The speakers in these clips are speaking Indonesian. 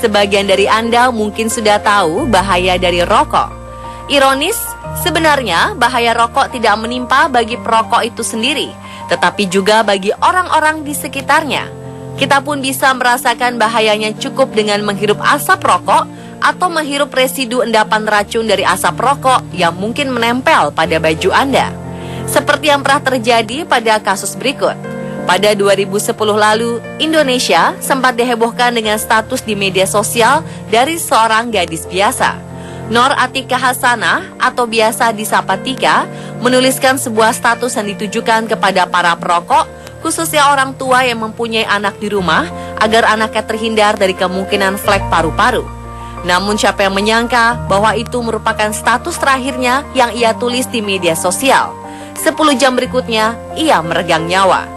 sebagian dari Anda mungkin sudah tahu bahaya dari rokok. Ironis, sebenarnya bahaya rokok tidak menimpa bagi perokok itu sendiri, tetapi juga bagi orang-orang di sekitarnya. Kita pun bisa merasakan bahayanya cukup dengan menghirup asap rokok atau menghirup residu endapan racun dari asap rokok yang mungkin menempel pada baju Anda. Seperti yang pernah terjadi pada kasus berikut. Pada 2010 lalu, Indonesia sempat dihebohkan dengan status di media sosial dari seorang gadis biasa. Nur Atika Hasanah atau biasa disapa Tika menuliskan sebuah status yang ditujukan kepada para perokok, khususnya orang tua yang mempunyai anak di rumah, agar anaknya terhindar dari kemungkinan flek paru-paru. Namun siapa yang menyangka bahwa itu merupakan status terakhirnya yang ia tulis di media sosial. 10 jam berikutnya, ia meregang nyawa.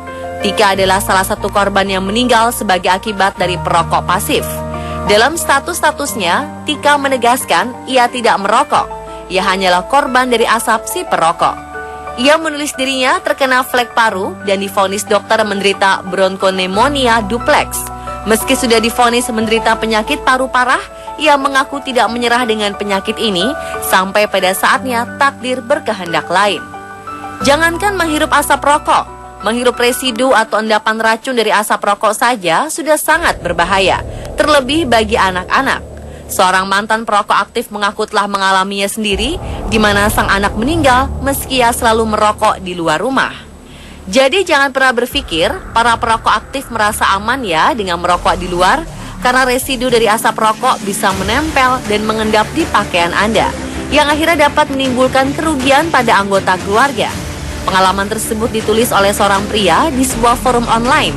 Tika adalah salah satu korban yang meninggal sebagai akibat dari perokok pasif. Dalam statusnya, Tika menegaskan ia tidak merokok. Ia hanyalah korban dari asap si perokok. Ia menulis dirinya terkena flek paru dan divonis dokter menderita bronkonemonia duplex. Meski sudah divonis menderita penyakit paru parah, ia mengaku tidak menyerah dengan penyakit ini sampai pada saatnya takdir berkehendak lain. Jangankan menghirup asap rokok, menghirup residu atau endapan racun dari asap rokok saja sudah sangat berbahaya, terlebih bagi anak-anak. Seorang mantan perokok aktif mengaku telah mengalaminya sendiri, di mana sang anak meninggal meski ia selalu merokok di luar rumah. Jadi jangan pernah berpikir para perokok aktif merasa aman ya dengan merokok di luar, karena residu dari asap rokok bisa menempel dan mengendap di pakaian Anda, yang akhirnya dapat menimbulkan kerugian pada anggota keluarga. Pengalaman tersebut ditulis oleh seorang pria di sebuah forum online.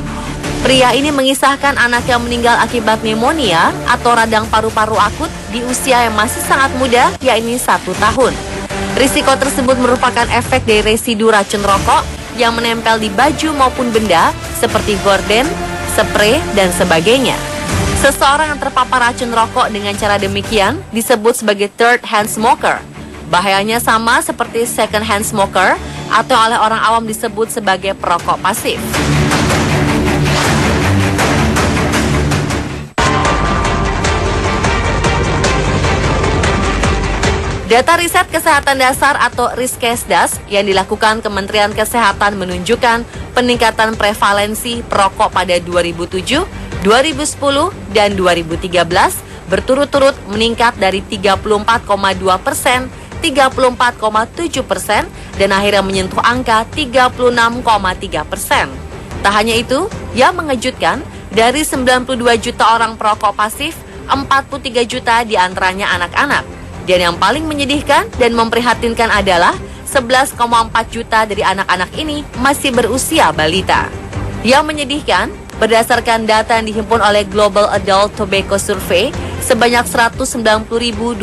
Pria ini mengisahkan anak yang meninggal akibat pneumonia atau radang paru-paru akut di usia yang masih sangat muda, yakni 1 tahun. Risiko tersebut merupakan efek dari residu racun rokok yang menempel di baju maupun benda seperti gorden, spray, dan sebagainya. Seseorang yang terpapar racun rokok dengan cara demikian disebut sebagai third hand smoker. Bahayanya sama seperti second hand smoker atau oleh orang awam disebut sebagai perokok pasif. Data riset kesehatan dasar atau Riskesdas yang dilakukan Kementerian Kesehatan menunjukkan peningkatan prevalensi perokok pada 2007, 2010, dan 2013 berturut-turut meningkat dari 34,2%, 34,7%, dan akhirnya menyentuh angka 36,3%. Tak hanya itu, yang mengejutkan, dari 92 juta orang perokok pasif, 43 juta diantaranya anak-anak. Dan yang paling menyedihkan dan memprihatinkan adalah 11,4 juta dari anak-anak ini masih berusia balita. Yang menyedihkan, berdasarkan data yang dihimpun oleh Global Adult Tobacco Survey, sebanyak 190.260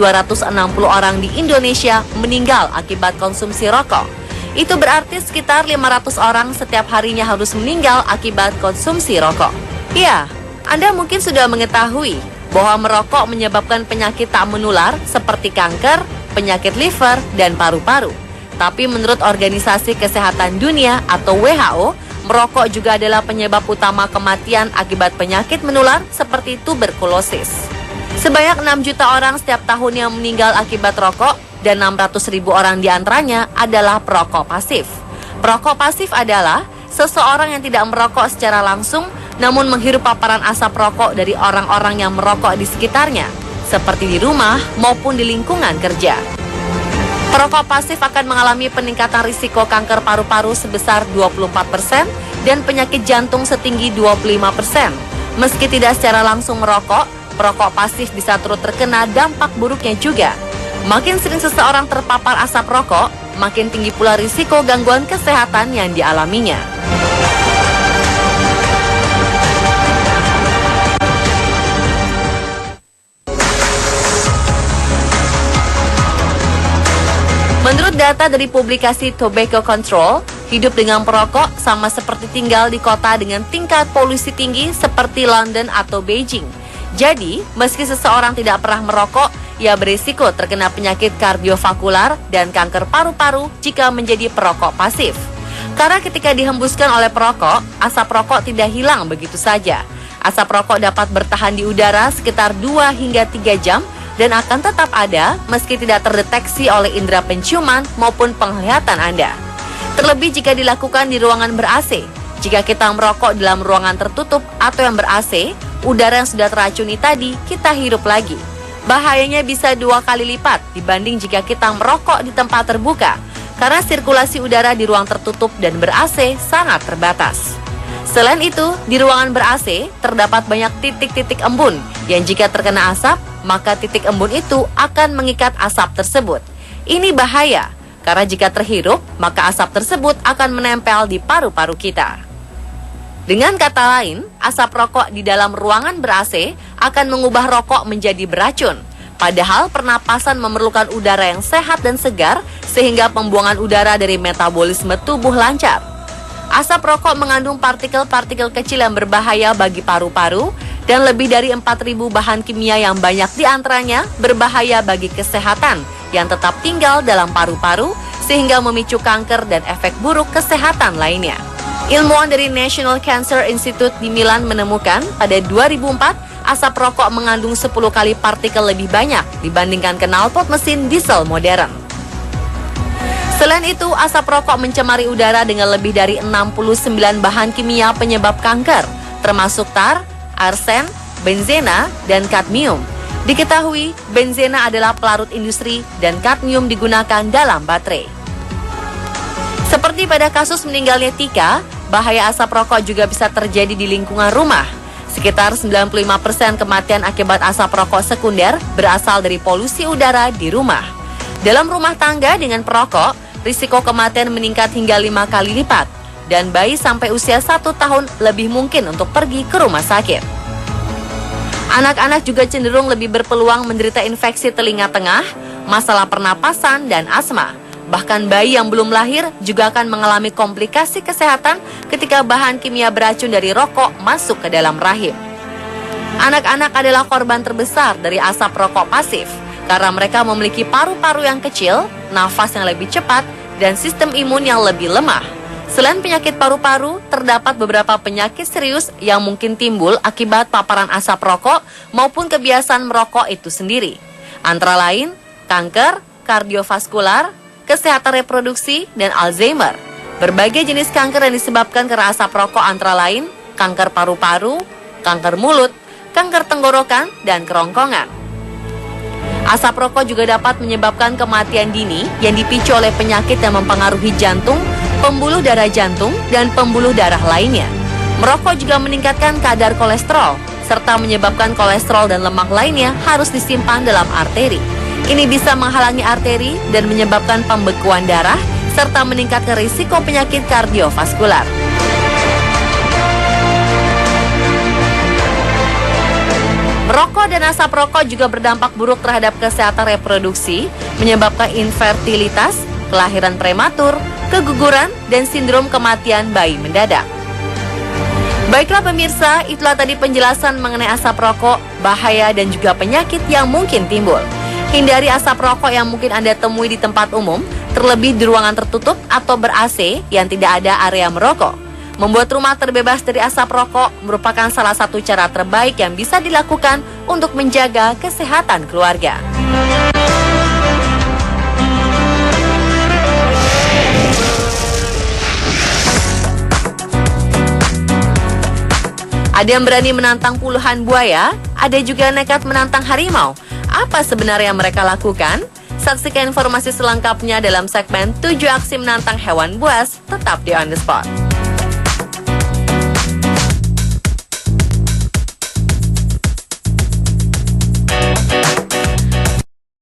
orang di Indonesia meninggal akibat konsumsi rokok. Itu berarti sekitar 500 orang setiap harinya harus meninggal akibat konsumsi rokok. Ya, Anda mungkin sudah mengetahui bahwa merokok menyebabkan penyakit tak menular seperti kanker, penyakit liver, dan paru-paru. Tapi menurut Organisasi Kesehatan Dunia atau WHO, merokok juga adalah penyebab utama kematian akibat penyakit menular seperti tuberkulosis. Sebanyak 6 juta orang setiap tahunnya meninggal akibat rokok dan 600.000 orang diantaranya adalah perokok pasif. Perokok pasif adalah seseorang yang tidak merokok secara langsung namun menghirup paparan asap rokok dari orang-orang yang merokok di sekitarnya, seperti di rumah maupun di lingkungan kerja. Perokok pasif akan mengalami peningkatan risiko kanker paru-paru sebesar 24% dan penyakit jantung setinggi 25%. Meski tidak secara langsung merokok, perokok pasif bisa turut terkena dampak buruknya juga. Makin sering seseorang terpapar asap rokok, makin tinggi pula risiko gangguan kesehatan yang dialaminya. Menurut data dari publikasi Tobacco Control, hidup dengan perokok sama seperti tinggal di kota dengan tingkat polusi tinggi seperti London atau Beijing. Jadi, meski seseorang tidak pernah merokok, ia berisiko terkena penyakit kardiovaskular dan kanker paru-paru jika menjadi perokok pasif. Karena ketika dihembuskan oleh perokok, asap rokok tidak hilang begitu saja. Asap rokok dapat bertahan di udara sekitar 2 hingga 3 jam dan akan tetap ada meski tidak terdeteksi oleh indera penciuman maupun penglihatan Anda. Terlebih jika dilakukan di ruangan ber-AC. Jika kita merokok dalam ruangan tertutup atau yang ber-AC, udara yang sudah teracuni tadi kita hirup lagi. Bahayanya bisa 2 kali lipat dibanding jika kita merokok di tempat terbuka, karena sirkulasi udara di ruang tertutup dan ber-AC sangat terbatas. Selain itu, di ruangan ber-AC terdapat banyak titik-titik embun yang jika terkena asap, maka titik embun itu akan mengikat asap tersebut. Ini bahaya, karena jika terhirup, maka asap tersebut akan menempel di paru-paru kita. Dengan kata lain, asap rokok di dalam ruangan ber-AC akan mengubah rokok menjadi beracun. Padahal pernapasan memerlukan udara yang sehat dan segar sehingga pembuangan udara dari metabolisme tubuh lancar. Asap rokok mengandung partikel-partikel kecil yang berbahaya bagi paru-paru dan lebih dari 4.000 bahan kimia yang banyak diantaranya berbahaya bagi kesehatan yang tetap tinggal dalam paru-paru sehingga memicu kanker dan efek buruk kesehatan lainnya. Ilmuwan dari National Cancer Institute di Milan menemukan pada 2004 asap rokok mengandung 10 kali partikel lebih banyak dibandingkan knalpot mesin diesel modern. Selain itu, asap rokok mencemari udara dengan lebih dari 69 bahan kimia penyebab kanker, termasuk tar, arsen, benzena, dan kadmium. Diketahui, benzena adalah pelarut industri dan kadmium digunakan dalam baterai. Seperti pada kasus meninggalnya Tika, bahaya asap rokok juga bisa terjadi di lingkungan rumah. Sekitar 95% kematian akibat asap rokok sekunder berasal dari polusi udara di rumah. Dalam rumah tangga dengan perokok, risiko kematian meningkat hingga 5 kali lipat, dan bayi sampai usia 1 tahun lebih mungkin untuk pergi ke rumah sakit. Anak-anak juga cenderung lebih berpeluang menderita infeksi telinga tengah, masalah pernapasan, dan asma. Bahkan bayi yang belum lahir juga akan mengalami komplikasi kesehatan ketika bahan kimia beracun dari rokok masuk ke dalam rahim. Anak-anak adalah korban terbesar dari asap rokok pasif, karena mereka memiliki paru-paru yang kecil, nafas yang lebih cepat, dan sistem imun yang lebih lemah. Selain penyakit paru-paru, terdapat beberapa penyakit serius yang mungkin timbul akibat paparan asap rokok maupun kebiasaan merokok itu sendiri. Antara lain, kanker, kardiovaskular, kesehatan reproduksi, dan Alzheimer. Berbagai jenis kanker yang disebabkan karena asap rokok antara lain kanker paru-paru, kanker mulut, kanker tenggorokan, dan kerongkongan. Asap rokok juga dapat menyebabkan kematian dini yang dipicu oleh penyakit yang mempengaruhi jantung, pembuluh darah jantung, dan pembuluh darah lainnya. Merokok juga meningkatkan kadar kolesterol, serta menyebabkan kolesterol dan lemak lainnya harus disimpan dalam arteri. Ini bisa menghalangi arteri dan menyebabkan pembekuan darah, serta meningkatkan risiko penyakit kardiovaskular. Merokok dan asap rokok juga berdampak buruk terhadap kesehatan reproduksi, menyebabkan infertilitas, kelahiran prematur, keguguran, dan sindrom kematian bayi mendadak. Baiklah pemirsa, itulah tadi penjelasan mengenai asap rokok, bahaya dan juga penyakit yang mungkin timbul. Hindari asap rokok yang mungkin Anda temui di tempat umum, terlebih di ruangan tertutup atau ber-AC yang tidak ada area merokok. Membuat rumah terbebas dari asap rokok merupakan salah satu cara terbaik yang bisa dilakukan untuk menjaga kesehatan keluarga. Ada yang berani menantang puluhan buaya, ada juga yang nekat menantang harimau. Apa sebenarnya yang mereka lakukan? Saksikan informasi selengkapnya dalam segmen 7 aksi menantang hewan buas, tetap di On The Spot.